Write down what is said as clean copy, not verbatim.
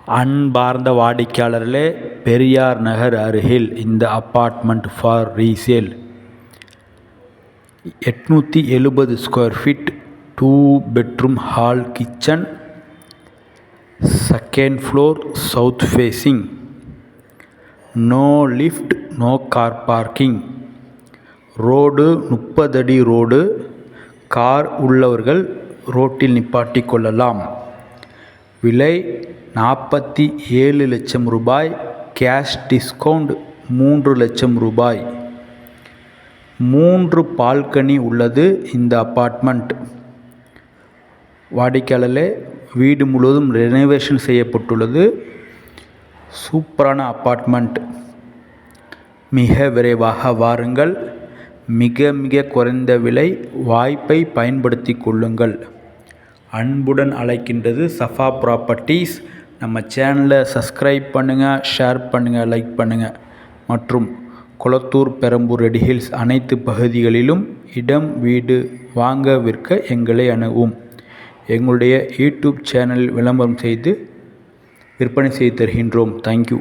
அன்பார்ந்த வாடிக்கையாளர்களே, பெரியார் நகர் அருகில் இந்த apartment for resale. 870 square feet, 2 bedroom hall kitchen, second floor south facing, no lift, no car parking, road 30 அடி road. Car உள்ளவர்கள் ரோட்டில் நிப்பாட்டிக் கொள்ளலாம். விலை 47 லட்சம் ரூபாய். கேஷ் டிஸ்கவுண்ட் 3 லட்சம் ரூபாய். 3 பால்கனி உள்ளது இந்த அப்பார்ட்மெண்ட். வாடிக்கையாளர்களே, வீடு முழுவதும் ரெனோவேஷன் செய்யப்பட்டுள்ளது. சூப்பரான அப்பார்ட்மெண்ட். மிக விரைவாக வாருங்கள். மிக மிக குறைந்த விலை. வாய்ப்பை பயன்படுத்தி கொள்ளுங்கள். அன்புடன் அழைக்கின்றது சஃபா ப்ராப்பர்ட்டிஸ். நம்ம சேனலை சப்ஸ்கிரைப் பண்ணுங்கள், ஷேர் பண்ணுங்கள், லைக் பண்ணுங்கள். மற்றும் கொளத்தூர், பெரம்பூர், ரெட் ஹில்ஸ் அனைத்து பகுதிகளிலும் இடம், வீடு வாங்க விற்க எங்களை அணுகவும். எங்களுடைய யூடியூப் சேனல் விளம்பரம் செய்து விற்பனை செய்து தருகின்றோம். தேங்க்யூ.